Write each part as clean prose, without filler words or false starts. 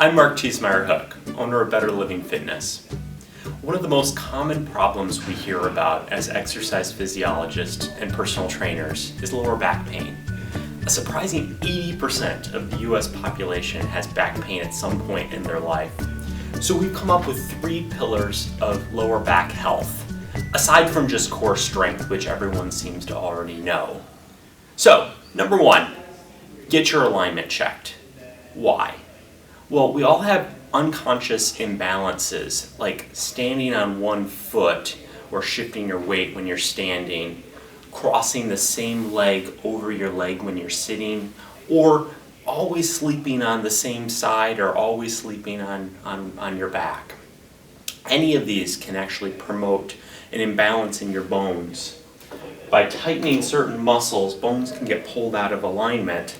I'm Mark Teesmeyer-Hook, owner of Better Living Fitness. One of the most common problems we hear about as exercise physiologists and personal trainers is lower back pain. A surprising 80% of the US population has back pain at some point in their life. So we've come up with 3 pillars of lower back health, aside from just core strength, which everyone seems to already know. So, number 1, get your alignment checked. Why? Well, we all have unconscious imbalances, like standing on one foot or shifting your weight when you're standing, crossing the same leg over your leg when you're sitting, or always sleeping on the same side or always sleeping on your back. Any of these can actually promote an imbalance in your bones. By tightening certain muscles, bones can get pulled out of alignment,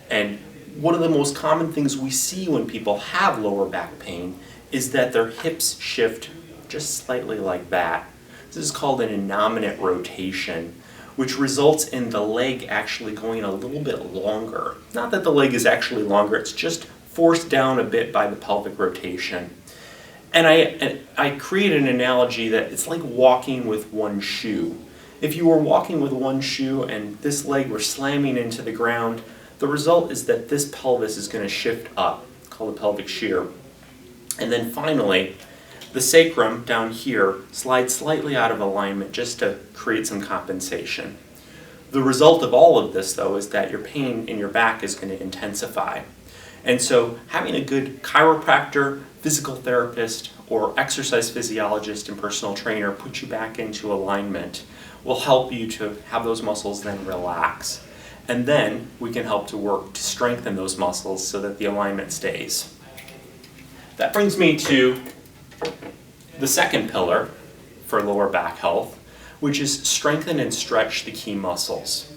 and one of the most common things we see when people have lower back pain is that their hips shift just slightly like that. This is called an innominate rotation, which results in the leg actually going a little bit longer. Not that the leg is actually longer, it's just forced down a bit by the pelvic rotation. And I create an analogy that it's like walking with one shoe. If you were walking with one shoe and this leg were slamming into the ground, the result is that this pelvis is going to shift up, called a pelvic shear. And then finally, the sacrum down here slides slightly out of alignment just to create some compensation. The result of all of this, though, is that your pain in your back is going to intensify. And so having a good chiropractor, physical therapist, or exercise physiologist and personal trainer put you back into alignment will help you to have those muscles then relax. And then we can help to work to strengthen those muscles so that the alignment stays. That brings me to the second pillar for lower back health, which is strengthen and stretch the key muscles.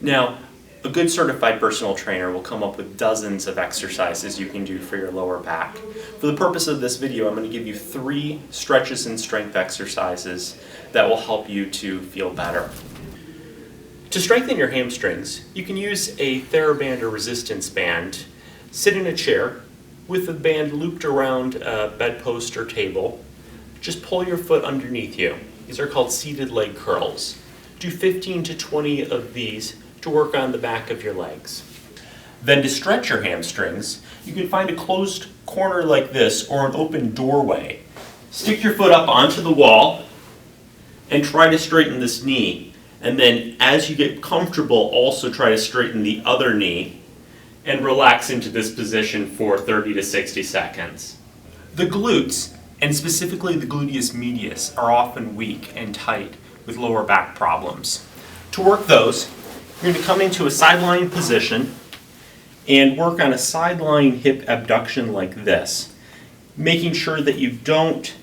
Now, a good certified personal trainer will come up with dozens of exercises you can do for your lower back. For the purpose of this video, I'm going to give you 3 stretches and strength exercises that will help you to feel better. To strengthen your hamstrings, you can use a TheraBand or resistance band. Sit in a chair with the band looped around a bedpost or table. Just pull your foot underneath you. These are called seated leg curls. Do 15 to 20 of these to work on the back of your legs. Then to stretch your hamstrings, you can find a closed corner like this or an open doorway. Stick your foot up onto the wall and try to straighten this knee. And then as you get comfortable, also try to straighten the other knee and relax into this position for 30 to 60 seconds. The glutes, and specifically the gluteus medius, are often weak and tight with lower back problems. To work those, you're going to come into a sideline position and work on a sideline hip abduction like this, making sure that you don't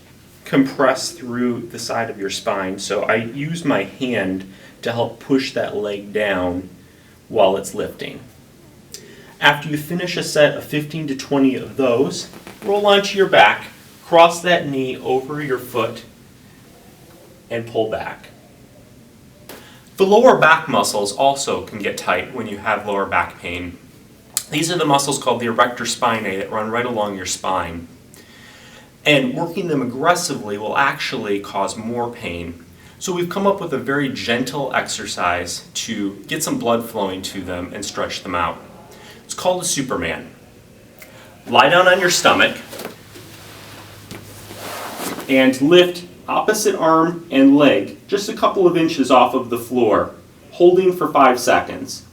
compress through the side of your spine. So I use my hand to help push that leg down while it's lifting. After you finish a set of 15 to 20 of those, roll onto your back, cross that knee over your foot, and pull back. The lower back muscles also can get tight when you have lower back pain. These are the muscles called the erector spinae that run right along your spine. And working them aggressively will actually cause more pain. So we've come up with a very gentle exercise to get some blood flowing to them and stretch them out. It's called a Superman. Lie down on your stomach and lift opposite arm and leg just a couple of inches off of the floor, holding for 5 seconds.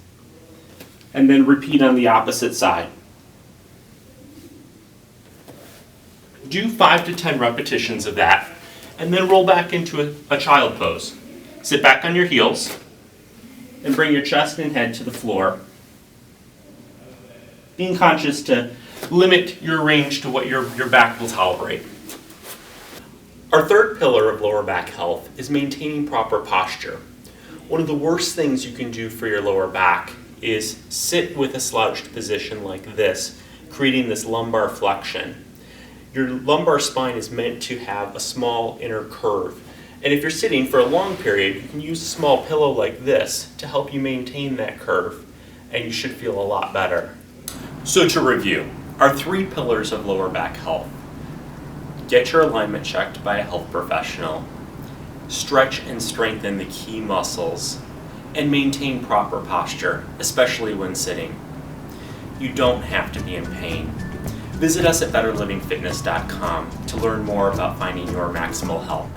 And then repeat on the opposite side. Do 5 to 10 repetitions of that, and then roll back into a child pose. Sit back on your heels, and bring your chest and head to the floor, being conscious to limit your range to what your back will tolerate. Our third pillar of lower back health is maintaining proper posture. One of the worst things you can do for your lower back is sit with a slouched position like this, creating this lumbar flexion. Your lumbar spine is meant to have a small inner curve. And if you're sitting for a long period, you can use a small pillow like this to help you maintain that curve, and you should feel a lot better. So to review, Our three pillars of lower back health: get your alignment checked by a health professional, stretch and strengthen the key muscles, and maintain proper posture, especially when sitting. You don't have to be in pain. Visit us at betterlivingfitness.com to learn more about finding your maximal health.